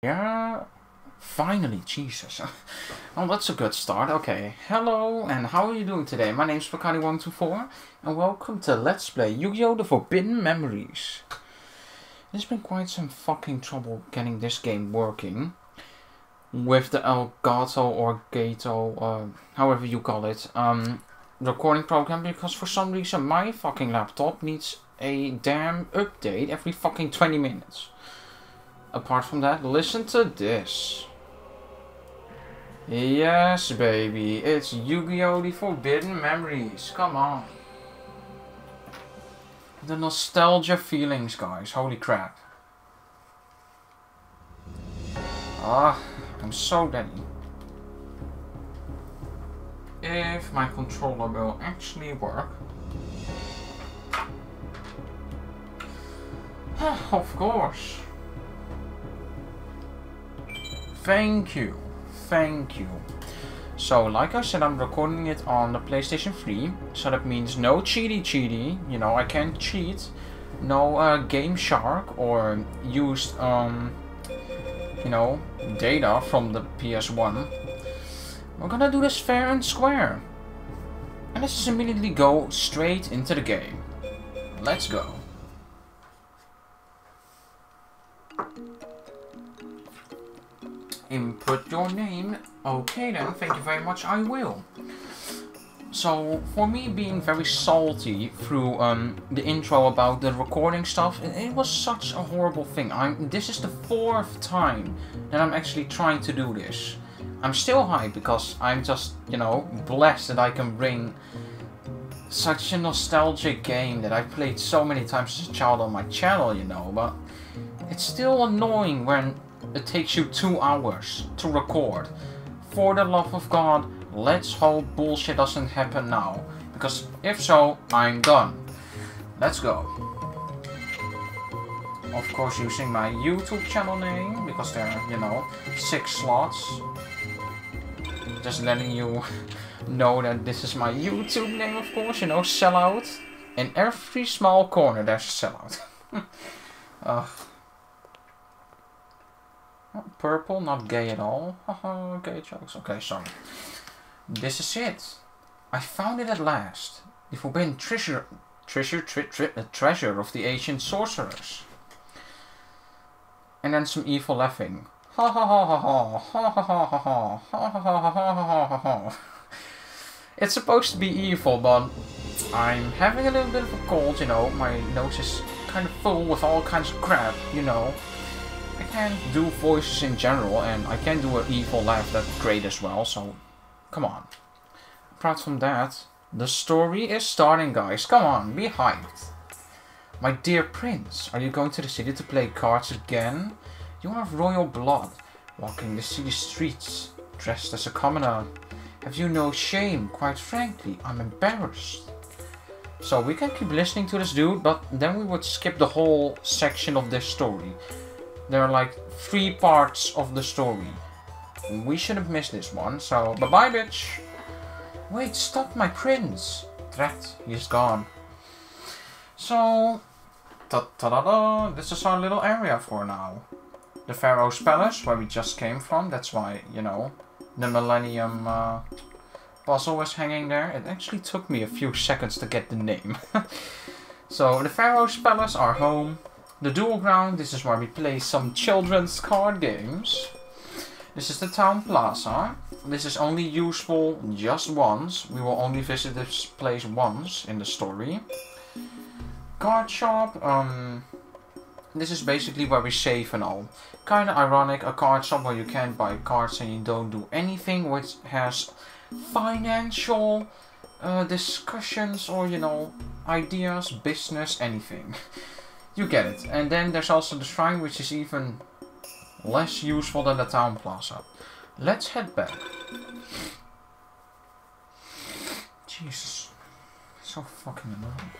Yeah, finally, Jesus. Oh, that's a good start. Okay, hello, and how are you doing today? My name's Bakani124, and welcome to Let's Play Yu-Gi-Oh! The Forbidden Memories. There's been quite some fucking trouble getting this game working with the Elgato or Gato, however you call it, recording program, because for some reason my fucking laptop needs a damn update every fucking 20 minutes. Apart from that, listen to this. Yes, baby, it's Yu-Gi-Oh! The Forbidden Memories. Come on. The nostalgia feelings, guys. Holy crap. Ah, I'm so ready. If my controller will actually work. Of course. Thank you. Thank you. So, like I said, I'm recording it on the PlayStation 3. So that means no cheaty. You know, I can't cheat. No Game Shark or used, you know, data from the PS1. We're gonna do this fair and square. And let's just immediately go straight into the game. Let's go. Input your name. Okay then, thank you very much, I will. So, for me being very salty through the intro about the recording stuff, it was such a horrible thing. This is the 4th time that I'm actually trying to do this. I'm still hyped because I'm just, you know, blessed that I can bring such a nostalgic game that I've played so many times as a child on my channel, you know, but it's still annoying when it takes you 2 hours to record. For the love of God, let's hope bullshit doesn't happen now. Because if so, I'm done. Let's go. Of course using my YouTube channel name, because there are, you know, 6 slots. Just letting you know that this is my YouTube name, of course, you know, sellout. In every small corner there's a sellout. Purple, not gay at all. Haha, gay jokes. Okay, sorry. This is it. I found it at last. The forbidden treasure of the ancient sorcerers. And then some evil laughing. Ha ha ha ha ha ha ha ha ha ha ha ha ha ha ha. It's supposed to be evil, but I'm having a little bit of a cold, you know. My nose is kind of full with all kinds of crap, you know. I can't do voices in general, and I can't do an evil laugh that great as well, so come on. Apart from that, the story is starting, guys. Come on, be hyped. My dear prince, are you going to the city to play cards again? You are of royal blood, walking the city streets, dressed as a commoner. Have you no shame? Quite frankly, I'm embarrassed. So we can keep listening to this dude, but then we would skip the whole section of this story. There are like 3 parts of the story. We shouldn't miss this one, so bye-bye, bitch. Wait, stop, my prince. Drat, he's gone. So, ta-da-da, this is our little area for now. The Pharaoh's Palace, where we just came from. That's why, you know, the Millennium puzzle was hanging there. It actually took me a few seconds to get the name. So, the Pharaoh's Palace, our home. The Duel Ground, this is where we play some children's card games. This is the Town Plaza. This is only useful just once. We will only visit this place once in the story. Card shop, this is basically where we save and all. Kinda ironic, a card shop where you can't buy cards and you don't do anything which has financial discussions or, you know, ideas, business, anything. You get it. And then there's also the shrine, which is even less useful than the Town Plaza. Let's head back. Jesus. So fucking annoying.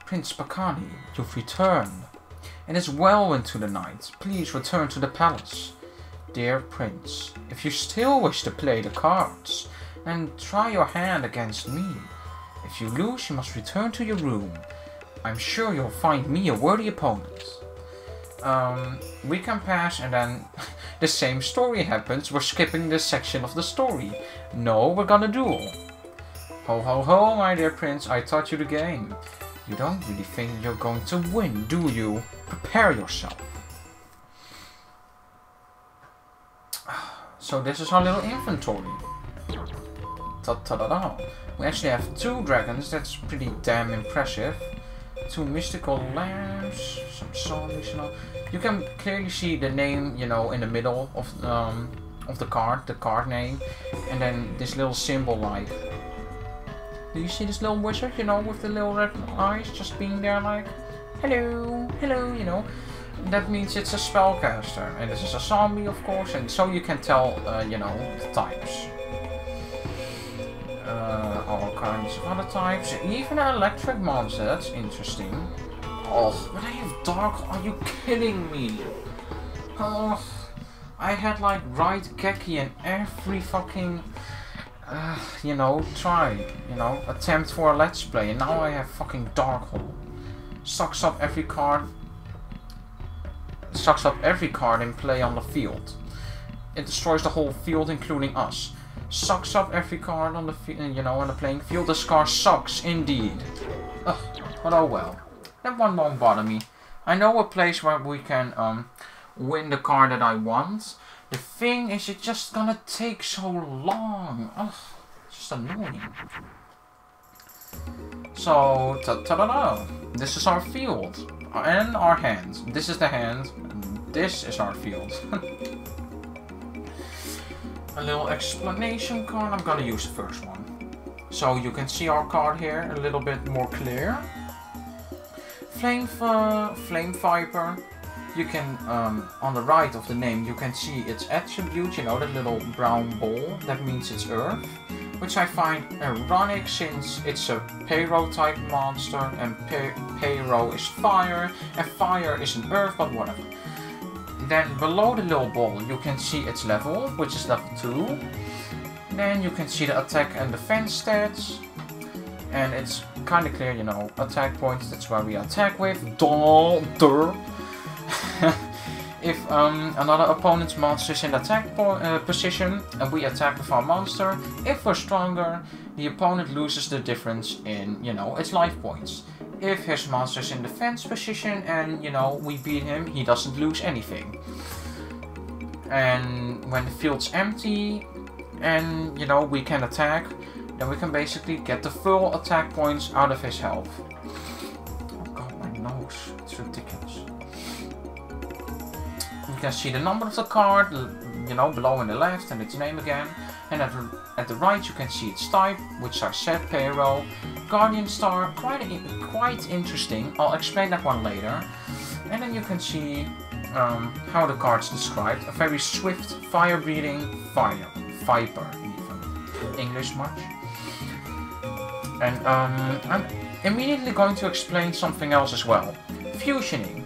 Prince Bakani, you've returned. It is well into the night. Please return to the palace. Dear Prince, if you still wish to play the cards, then try your hand against me. If you lose, you must return to your room. I'm sure you'll find me a worthy opponent. we can pass and then the same story happens. We're skipping this section of the story. No, we're gonna duel. Ho ho ho, my dear prince, I taught you the game. You don't really think you're going to win, do you? Prepare yourself. So this is our little inventory. Ta-ta-da-da. We actually have 2 dragons, that's pretty damn impressive. 2 mystical lamps, some zombies, you know. You can clearly see the name, you know, in the middle of the card name. And then this little symbol like... Do you see this little wizard, you know, with the little red eyes just being there like... Hello, hello, you know. That means it's a spellcaster. And this is a zombie, of course, and so you can tell, you know, the types. All kinds of other types, even an electric monster, that's interesting. Oh, but I have dark, are you kidding me? Oh, I had like right Keki in every fucking, you know, attempt for a let's play, and now I have fucking Darkhole. Sucks up every card in play on the field. It destroys the whole field, including us. Sucks up every card on the on the playing field. This car sucks indeed. Ugh, but oh well. That one won't bother me. I know a place where we can win the car that I want. The thing is, it's just gonna take so long. Ugh, it's just annoying. So ta-da-da. This is our field and our hand. This is the hand. This is our field. A little explanation card. I'm gonna use the first one. So you can see our card here a little bit more clear. Flame Viper. You can, on the right of the name, you can see its attribute, you know, that little brown ball. That means it's Earth. Which I find ironic since it's a Pyro type monster and Pyro is fire and fire is an Earth, but whatever. Then below the little ball you can see its level, which is level 2. Then you can see the attack and defense stats. And it's kind of clear, you know, attack points, that's where we attack with. If another opponent's monster is in the attack position and we attack with our monster, if we're stronger, the opponent loses the difference in, you know, its life points. If his monster is in defense position and, you know, we beat him, he doesn't lose anything. And when the field's empty and, you know, we can attack, then we can basically get the full attack points out of his health. Oh god, my nose, it's ridiculous. You can see the number of the card, you know, below in the left, and its name again. And at the right you can see its type, which I said, Pyro. Guardian Star, quite interesting. I'll explain that one later. And then you can see how the card's described. A very swift, fire-breathing viper, even. English much? And I'm immediately going to explain something else as well. Fusioning.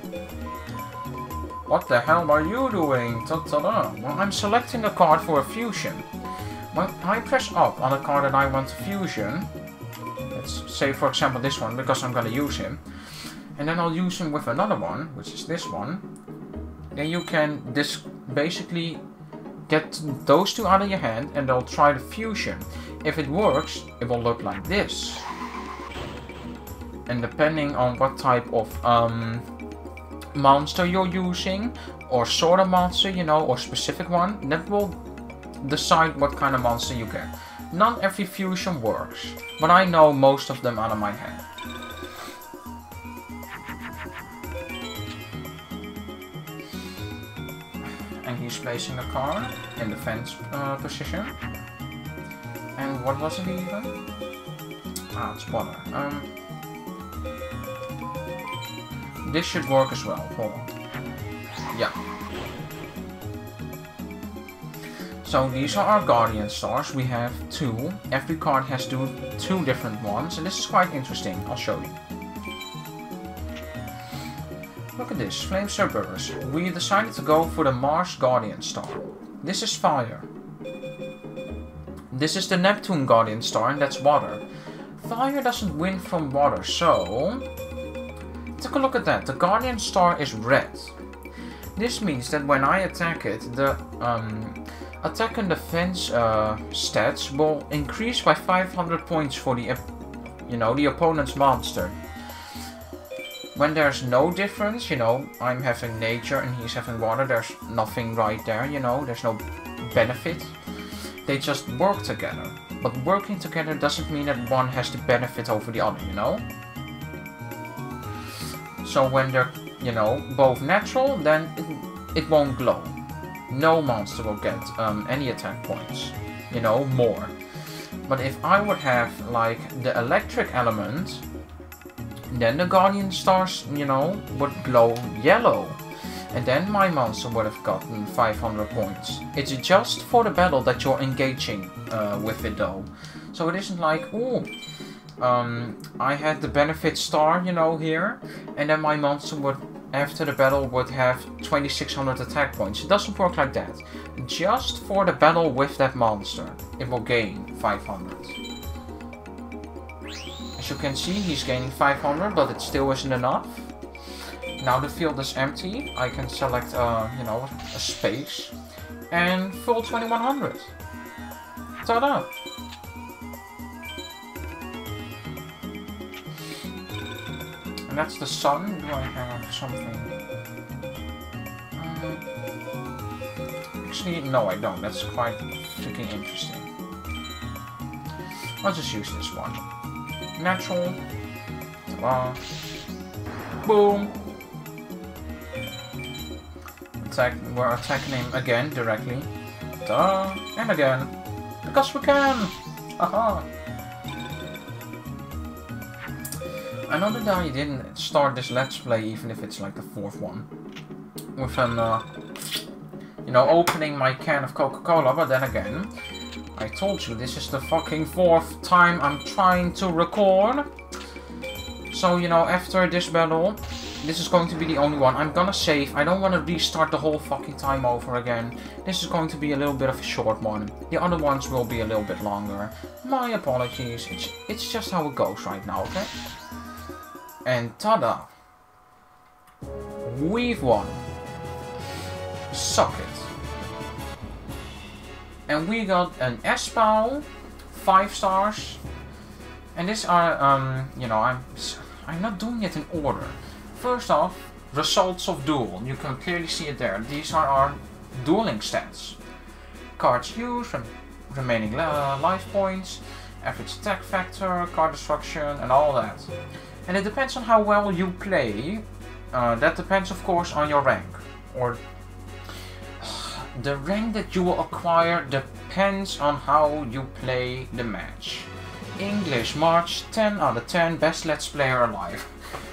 What the hell are you doing? Ta-ta-da. Well, I'm selecting a card for a fusion. When I press up on a card that I want to fusion, let's say for example this one, because I'm gonna use him, and then I'll use him with another one, which is this one, then you can basically get those 2 out of your hand and they'll try the fusion. If it works, it will look like this. And depending on what type of monster you're using, or sort of monster, you know, or specific one, that will decide what kind of monster you get. Not every fusion works, but I know most of them out of my head. And he's placing a card in the fence position. And what was it even? Ah, it's water. This should work as well. Hold on. Yeah. So these are our Guardian Stars. We have 2. Every card has 2 different ones, and this is quite interesting. I'll show you. Look at this, Flame Cerberus. We decided to go for the Mars Guardian Star. This is fire. This is the Neptune Guardian Star, and that's water. Fire doesn't win from water, so... take a look at that. The Guardian Star is red. This means that when I attack it, the attack and defense stats will increase by 500 points for the, the opponent's monster. When there's no difference, I'm having nature and he's having water, there's nothing right there, there's no benefit. They just work together. But working together doesn't mean that one has the benefit over the other, So when they're, both natural, then it won't glow. No monster will get any attack points, more. But if I would have, like, the electric element, then the Guardian Stars, would glow yellow. And then my monster would have gotten 500 points. It's just for the battle that you're engaging with it though. So it isn't like, ooh, I had the benefit star, here. And then my monster would, after the battle, would have 2600 attack points. It doesn't work like that. Just for the battle with that monster, it will gain 500. As you can see, he's gaining 500, but it still isn't enough. Now the field is empty. I can select, a space and full 2100. Ta-da! And that's the sun. Do I have something? Actually, no, I don't. That's quite freaking interesting. I'll just use this one. Natural. Ta-da. Boom. We're attacking him again directly. Ta-da. And again. Because we can! Haha! I know that I didn't start this Let's Play, even if it's like the 4th one, with an, opening my can of Coca-Cola, but then again, I told you this is the fucking 4th time I'm trying to record. So, after this battle, this is going to be the only one. I'm gonna save. I don't want to restart the whole fucking time over again. This is going to be a little bit of a short one. The other ones will be a little bit longer. My apologies. It's just how it goes right now, okay? And tada! We've won. Suck it. And we got an Espal, 5 stars. And these are, I'm not doing it in order. First off, results of duel. You can clearly see it there. These are our dueling stats. Cards used, remaining life points, average attack factor, card destruction, and all that. And it depends on how well you play. That depends, of course, on your rank. Or the rank that you will acquire depends on how you play the match. English March, 10 out of 10, best Let's Player alive.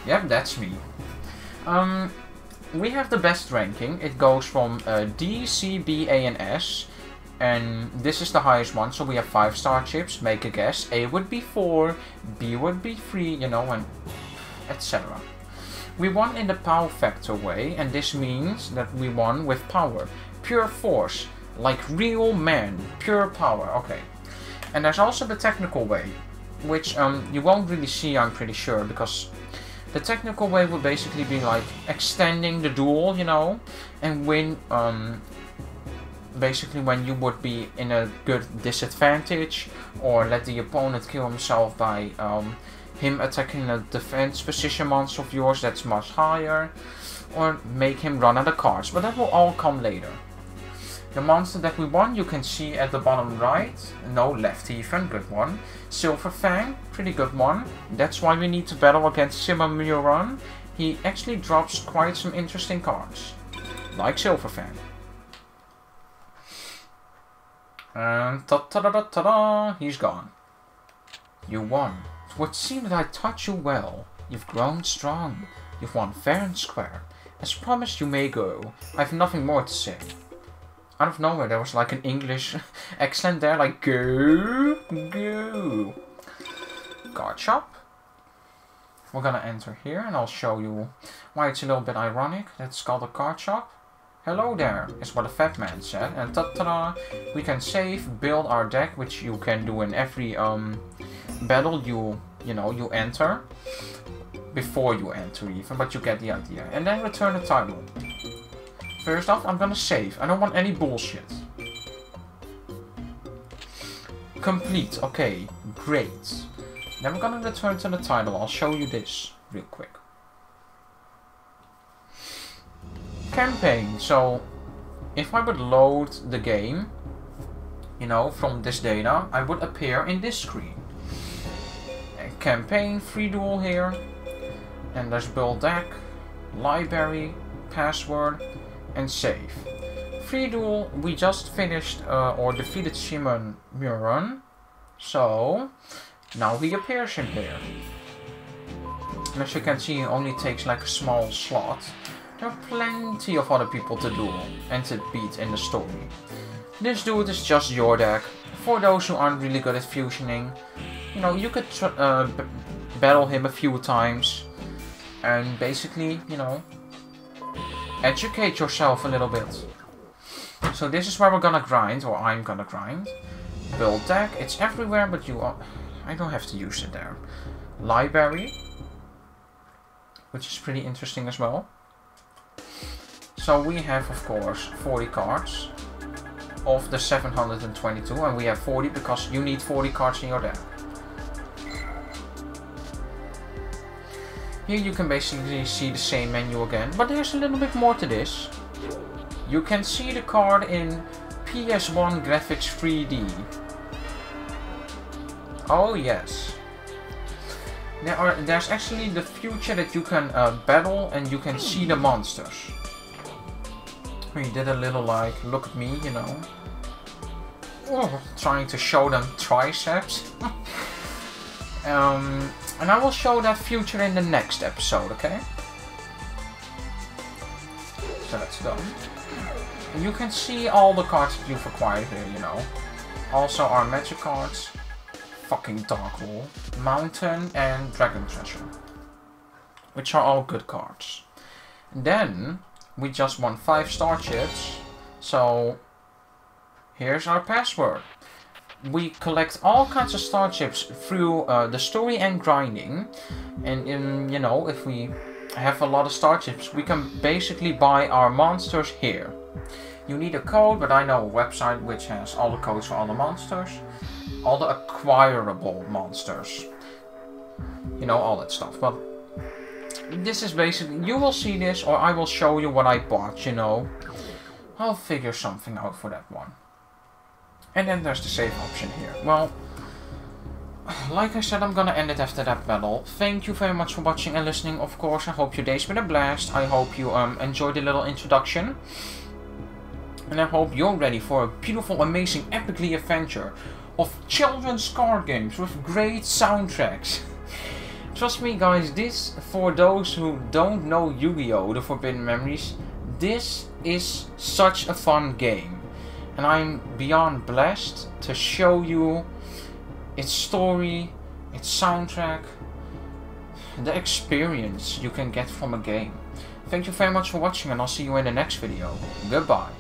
Yep, that's me. We have the best ranking. It goes from D, C, B, A, and S. And this is the highest one, so we have 5-star chips. Make a guess. A would be 4, B would be 3, and etc. We won in the power factor way, and this means that we won with power. Pure force, like real men. Pure power, okay. And there's also the technical way, which you won't really see, I'm pretty sure, because the technical way would basically be like extending the duel, and win, basically when you would be in a good disadvantage, or let the opponent kill himself by him attacking a defense position monster of yours that's much higher, or make him run out of cards, but that will all come later. The monster that we won you can see at the bottom right, no, left even, good one. Silverfang, pretty good one. That's why we need to battle against Simamuran. He actually drops quite some interesting cards, like Silverfang. And ta-da-da-da-da, he's gone. You won. It would seem that I taught you well. You've grown strong. You've won fair and square. As promised, you may go. I have nothing more to say. Out of nowhere, there was like an English accent there, like go, go. Card shop. We're gonna enter here, and I'll show you why it's a little bit ironic. That's called a card shop. Hello there, is what a fat man said. And ta-da! We can save, build our deck, which you can do in every battle you enter. Before you enter even, but you get the idea. And then return the title. First off, I'm gonna save. I don't want any bullshit. Complete. Okay, great. Then we're gonna return to the title. I'll show you this real quick. Campaign. So, if I would load the game, you know, from this data, I would appear in this screen. And campaign, free duel here. And there's build deck, library, password, and save. Free duel, we just finished or defeated Shimon Muron. So, now he appears in here. And as you can see, it only takes like a small slot. There are plenty of other people to duel and to beat in the story. This dude is just your deck. For those who aren't really good at fusioning, you know, you could battle him a few times. And basically, you know, educate yourself a little bit. So this is where we're gonna grind, or I'm gonna grind. Build deck, it's everywhere, but I don't have to use it there. Library, which is pretty interesting as well. So we have, of course, 40 cards of the 722, and we have 40 because you need 40 cards in your deck. Here you can basically see the same menu again, but there's a little bit more to this. You can see the card in PS1 graphics 3D. Oh yes. There's actually the future that you can battle and you can see the monsters. We did a little like, look at me, you know. Oh, trying to show them triceps. And I will show that future in the next episode, okay? So that's done. And you can see all the cards that you've acquired here, you know. Also our magic cards. Fucking Dark Hole, Mountain, and Dragon Treasure. Which are all good cards. Then, we just won 5 star chips. So, here's our password. We collect all kinds of star chips through the story and grinding. And you know, if we have a lot of star chips, we can basically buy our monsters here. You need a code, but I know a website which has all the codes for all the monsters. All the acquirable monsters. You know, all that stuff. But this is basically, you will see this, or I will show you what I bought, you know. I'll figure something out for that one. And then there's the save option here. Well, like I said, I'm gonna end it after that battle. Thank you very much for watching and listening, of course. I hope your day's been a blast. I hope you enjoyed the little introduction. And I hope you're ready for a beautiful, amazing, epically adventure of children's card games with great soundtracks. Trust me guys, this, for those who don't know Yu-Gi-Oh! The Forbidden Memories, this is such a fun game. And I'm beyond blessed to show you its story, its soundtrack, the experience you can get from a game. Thank you very much for watching, and I'll see you in the next video. Goodbye.